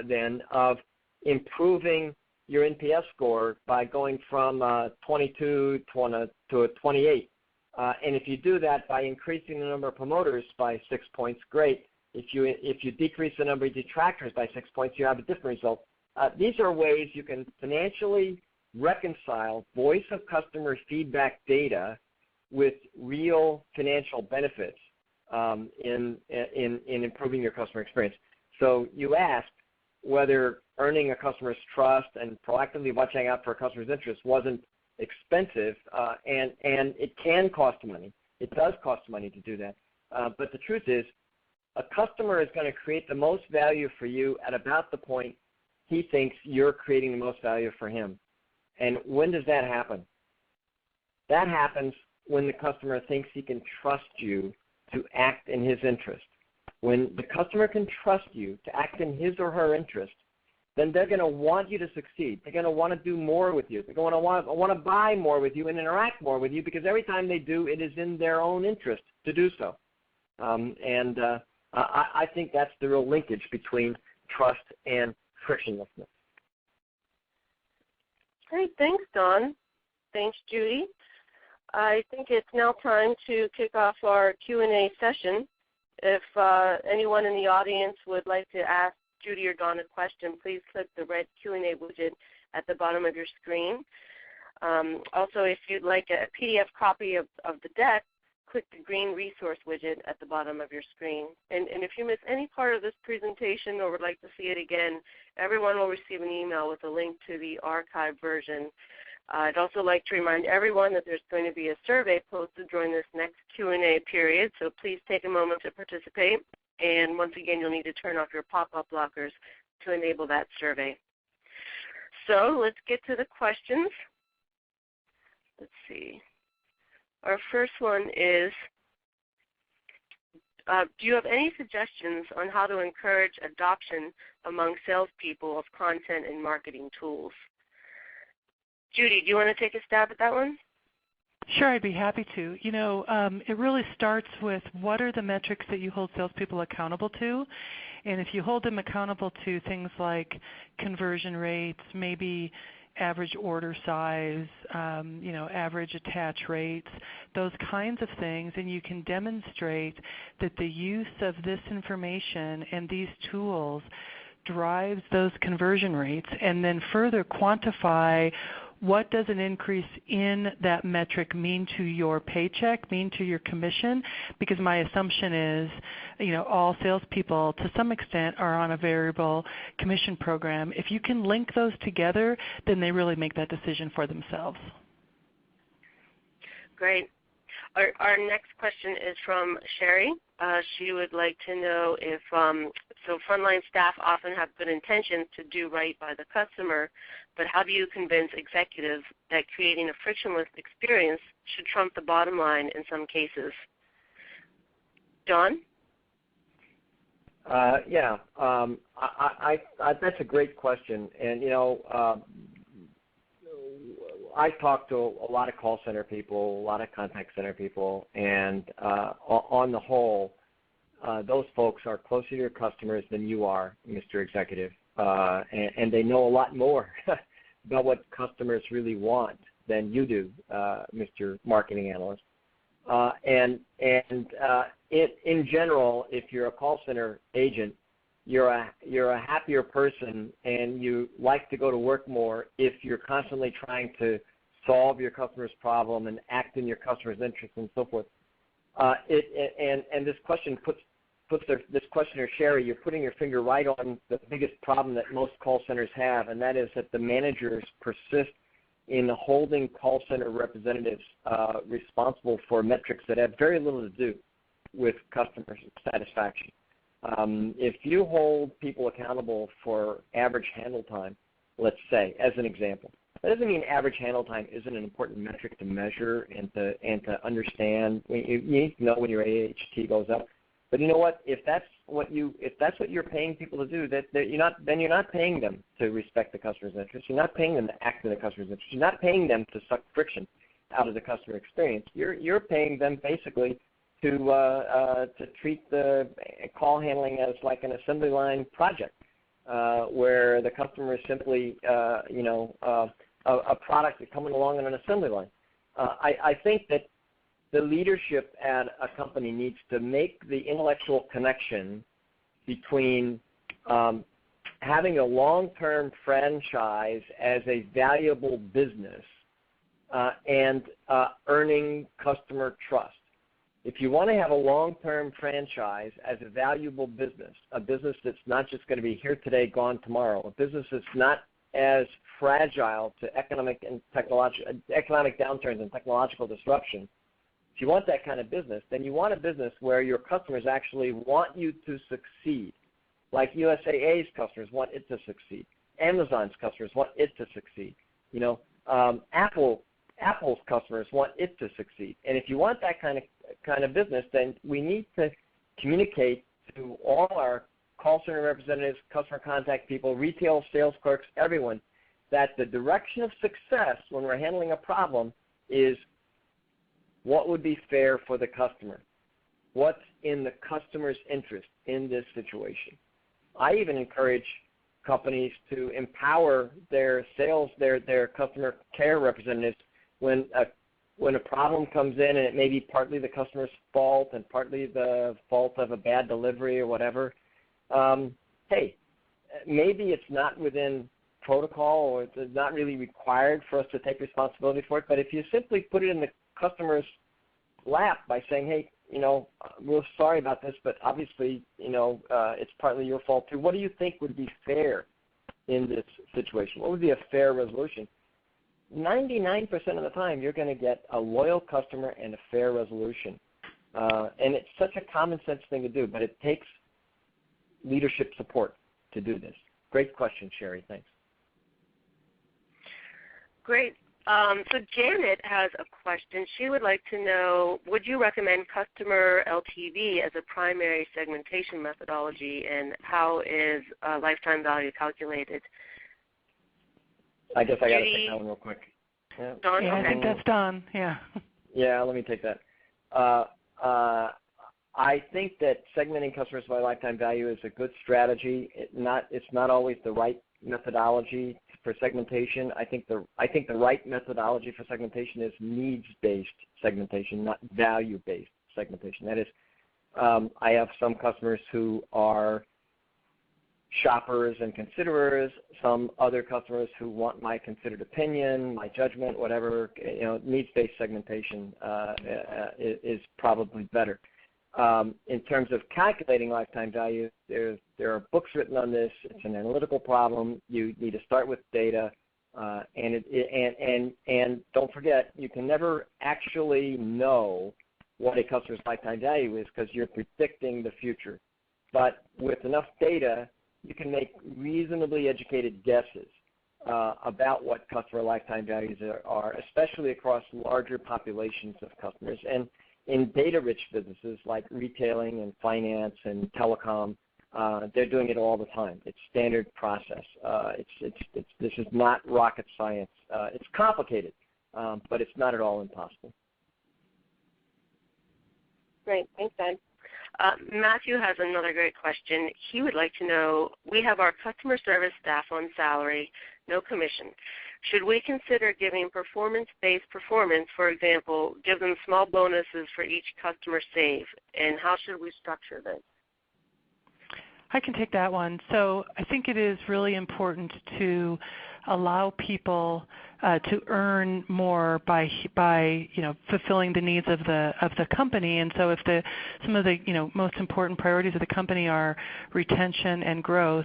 then of improving your NPS score by going from 22 to a 28. And if you do that by increasing the number of promoters by 6 points, great. If you decrease the number of detractors by 6 points, you have a different result. These are ways you can financially reconcile voice of customer feedback data with real financial benefits in improving your customer experience. So you asked whether earning a customer's trust and proactively watching out for a customer's interest wasn't expensive, and it can cost money. It does cost money to do that. But the truth is, a customer is going to create the most value for you at about the point he thinks you're creating the most value for him. And when does that happen? That happens when the customer thinks he can trust you to act in his interest. when the customer can trust you to act in his or her interest, then they're going to want you to succeed. They're going to want to do more with you. They're going to want to buy more with you and interact more with you, because every time they do, it is in their own interest to do so. I think that's the real linkage between trust and frictionlessness. Great. Thanks, Don. Thanks, Judy. I think it's now time to kick off our Q&A session. If anyone in the audience would like to ask Judy or Don a question, please click the red Q&A widget at the bottom of your screen. Also, if you'd like a PDF copy of the deck, click the green resource widget at the bottom of your screen. And if you miss any part of this presentation or would like to see it again, everyone will receive an email with a link to the archived version. I'd also like to remind everyone that there's going to be a survey posted during this next Q&A period, so please take a moment to participate. And once again, you'll need to turn off your pop-up blockers to enable that survey. So let's get to the questions. Let's see. Our first one is, do you have any suggestions on how to encourage adoption among salespeople of content and marketing tools? Judy, do you want to take a stab at that one? Sure, I'd be happy to. You know, it really starts with what are the metrics that you hold salespeople accountable to, and if you hold them accountable to things like conversion rates, maybe average order size, average attach rates, those kinds of things, and you can demonstrate that the use of this information and these tools drives those conversion rates, and then further quantify what does an increase in that metric mean to your paycheck, mean to your commission? Because my assumption is, all salespeople to some extent are on a variable commission program. If you can link those together, then they really make that decision for themselves. Great. Our next question is from Sherry. She would like to know if, so frontline staff often have good intentions to do right by the customer, but how do you convince executives that creating a frictionless experience should trump the bottom line in some cases? Don? That's a great question. And, I talk to a lot of call center people, a lot of contact center people, and on the whole, those folks are closer to your customers than you are, Mr. Executive, and they know a lot more about what customers really want than you do, Mr. Marketing Analyst. In general, if you're a call center agent, you're a happier person, and you like to go to work more if you're constantly trying to solve your customer's problem and act in your customer's interest and so forth. And this question this questioner, Sherry, you're putting your finger right on the biggest problem that most call centers have, and that is that the managers persist in holding call center representatives responsible for metrics that have very little to do with customer satisfaction. If you hold people accountable for average handle time, let's say, as an example, that doesn't mean average handle time isn't an important metric to measure and to understand. You need to know when your AHT goes up. But you know what? If that's what you're paying people to do, you're not paying them to respect the customer's interest. You're not paying them to act in the customer's interest. You're not paying them to suck friction out of the customer experience. You're paying them basically to treat the call handling as like an assembly line project, where the customer is simply, a product that's coming along on an assembly line. I think that the leadership at a company needs to make the intellectual connection between having a long-term franchise as a valuable business and earning customer trust. If you want to have a long-term franchise as a valuable business, a business that's not just going to be here today, gone tomorrow, a business that's not as fragile to economic downturns and technological disruption, if you want that kind of business, then you want a business where your customers actually want you to succeed, like USAA's customers want it to succeed. Amazon's customers want it to succeed. Apple's customers want it to succeed. And if you want that kind of business, then we need to communicate to all our call center representatives, customer contact people, retail sales clerks, everyone, that the direction of success when we're handling a problem is what would be fair for the customer. What's in the customer's interest in this situation? I even encourage companies to empower their sales, their customer care representatives when a problem comes in and it may be partly the customer's fault and partly the fault of a bad delivery or whatever. Hey, maybe it's not within protocol or it's not really required for us to take responsibility for it, but if you simply put it in the customer's lap by saying, hey, we're sorry about this, but obviously, it's partly your fault too. What do you think would be fair in this situation? What would be a fair resolution? 99% of the time, you're going to get a loyal customer and a fair resolution. And it's such a common sense thing to do, but it takes leadership support to do this. Great question, Sherry. Thanks. Great. So Janet has a question. She would like to know, would you recommend customer LTV as a primary segmentation methodology, and how is lifetime value calculated? I guess I got to take that one real quick. Yeah. Don? Yeah, okay. I think that's Don. Yeah. Yeah, let me take that. I think that segmenting customers by lifetime value is a good strategy. It's not always the right methodology for segmentation. I think the right methodology for segmentation is needs-based segmentation, not value-based segmentation. That is, I have some customers who are shoppers and considerers, some other customers who want my considered opinion, my judgment, whatever. Needs-based segmentation is probably better. In terms of calculating lifetime value, there are books written on this. It's an analytical problem. You need to start with data, and don't forget, you can never actually know what a customer's lifetime value is because you're predicting the future. But with enough data, you can make reasonably educated guesses about what customer lifetime values are, especially across larger populations of customers. And in data-rich businesses like retailing and finance and telecom, they're doing it all the time. It's standard process. This is not rocket science. It's complicated, but it's not at all impossible. Great. Thanks, Don. Matthew has another great question. He would like to know, we have our customer service staff on salary, no commission. Should we consider giving performance-based performance, for example, give them small bonuses for each customer save, and how should we structure this? I can take that one. So I think it is really important to allow people to earn more by fulfilling the needs of the company. And so if some of the most important priorities of the company are retention and growth,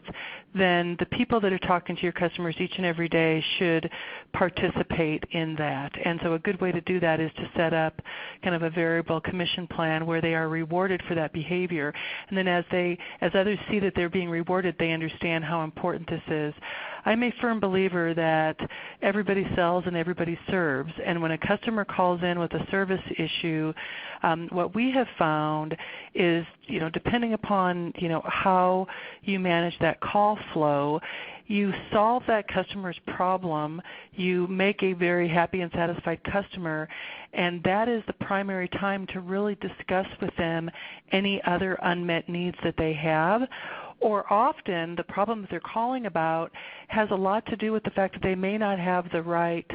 then the people that are talking to your customers each and every day should participate in that. And so a good way to do that is to set up kind of a variable commission plan where they are rewarded for that behavior. And then as others see that they're being rewarded, they understand how important this is. I'm a firm believer that everybody sells and everybody serves. And when a customer calls in with a service issue, what we have found is, depending upon, how you manage that call flow, you solve that customer's problem, you make a very happy and satisfied customer, and that is the primary time to really discuss with them any other unmet needs that they have. Or often the problem that they're calling about has a lot to do with the fact that they may not have the right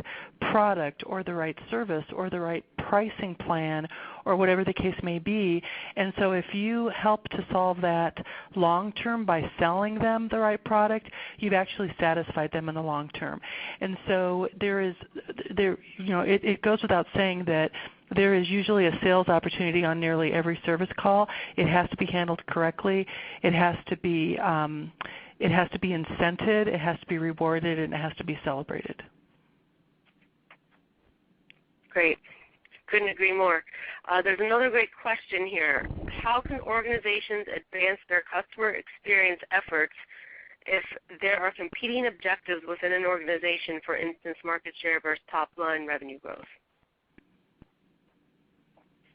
product or the right service or the right pricing plan or whatever the case may be. And so if you help to solve that long term by selling them the right product, you've actually satisfied them in the long term. And so it goes without saying that there is usually a sales opportunity on nearly every service call. It has to be handled correctly. It has to be incented. It has to be rewarded, and it has to be celebrated. Great. Couldn't agree more. There's another great question here. How can organizations advance their customer experience efforts if there are competing objectives within an organization, for instance, market share versus top-line revenue growth?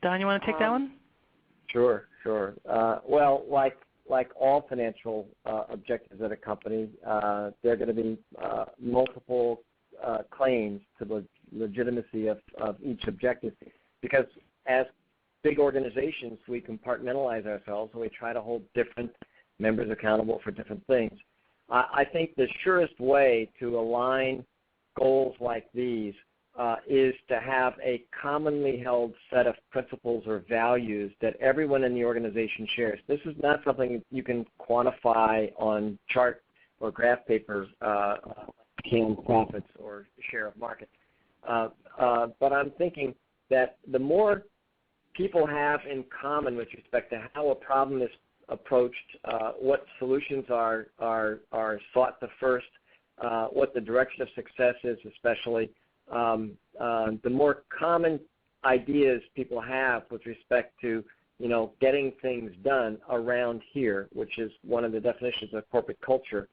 Don, you want to take that one? Sure. Sure. Well, like all financial objectives at a company, there are going to be multiple claims to the legitimacy of each objective, because as big organizations, we compartmentalize ourselves and we try to hold different members accountable for different things. I think the surest way to align goals like these is to have a commonly held set of principles or values that everyone in the organization shares. This is not something you can quantify on chart or graph paper, canned profits or share of market. But I'm thinking that the more people have in common with respect to how a problem is approached, what solutions are sought to first, what the direction of success is especially, the more common ideas people have with respect to, getting things done around here, which is one of the definitions of corporate culture,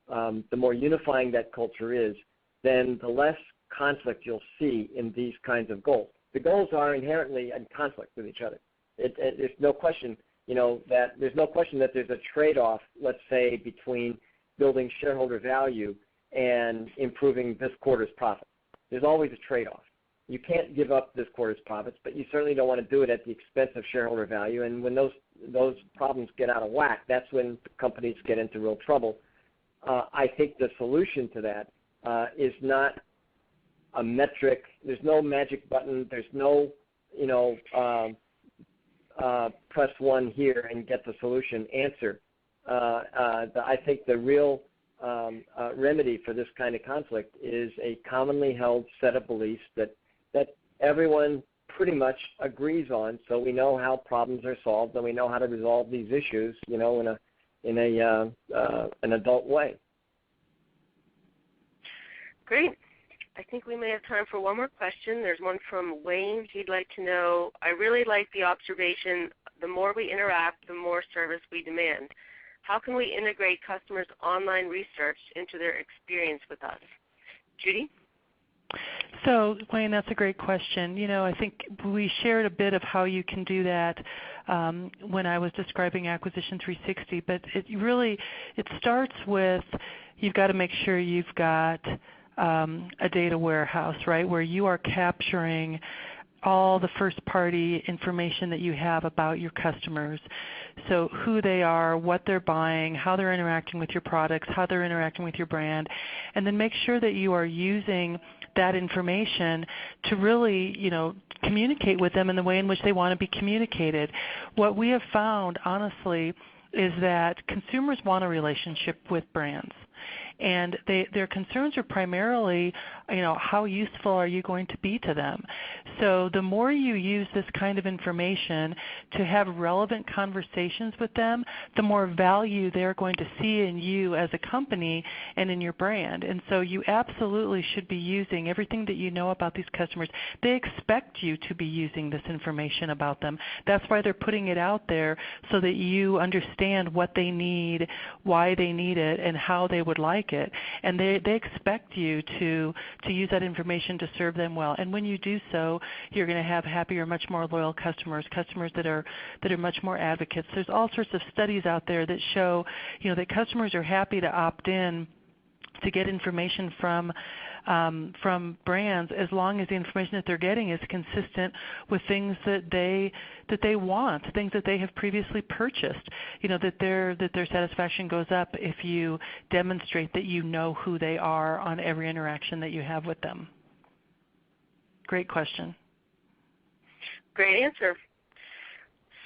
the more unifying that culture is, then the less conflict you'll see in these kinds of goals. The goals are inherently in conflict with each other. There's no question, that there's a trade-off, let's say, between building shareholder value and improving this quarter's profit. There's always a trade-off. You can't give up this quarter's profits, but you certainly don't want to do it at the expense of shareholder value. And when those problems get out of whack, that's when companies get into real trouble. I think the solution to that is not a metric. There's no magic button. There's no, press one here and get the solution answer. I think the real remedy for this kind of conflict is a commonly held set of beliefs that everyone pretty much agrees on, so we know how problems are solved and we know how to resolve these issues, in an adult way. Great. I think we may have time for one more question. There's one from Wayne. He'd like to know, I really like the observation, the more we interact, the more service we demand. How can we integrate customers' online research into their experience with us? Judy? So, Wayne, that's a great question. I think we shared a bit of how you can do that when I was describing Acquisition 360, but it starts with you've got to make sure you've got a data warehouse, right, where you are capturing all the first-party information that you have about your customers. So who they are, what they're buying, how they're interacting with your products, how they're interacting with your brand, and then make sure that you are using that information to really, communicate with them in the way in which they want to be communicated. What we have found, honestly, is that consumers want a relationship with brands. And their concerns are primarily, how useful are you going to be to them? So the more you use this kind of information to have relevant conversations with them, the more value they're going to see in you as a company and in your brand. And so you absolutely should be using everything that you know about these customers. They expect you to be using this information about them. That's why they're putting it out there, so that you understand what they need, why they need it, and how they would like it. And they expect you to use that information to serve them well. And when you do so, you're going to have happier, much more loyal customers that are much more advocates. There's all sorts of studies out there that show, that customers are happy to opt in to get information from brands, as long as the information that they're getting is consistent with things that they want, things that they have previously purchased. That their satisfaction goes up if you demonstrate that you know who they are on every interaction that you have with them. Great question. Great answer.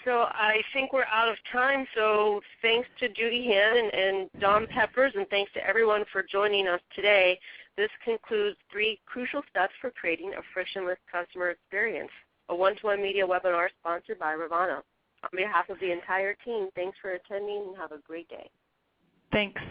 So I think we're out of time, so thanks to Judy Hand and Don Peppers, and thanks to everyone for joining us today. This concludes 3 crucial steps for creating a frictionless customer experience, a one-to-one media webinar sponsored by Ravana. On behalf of the entire team, thanks for attending and have a great day. Thanks.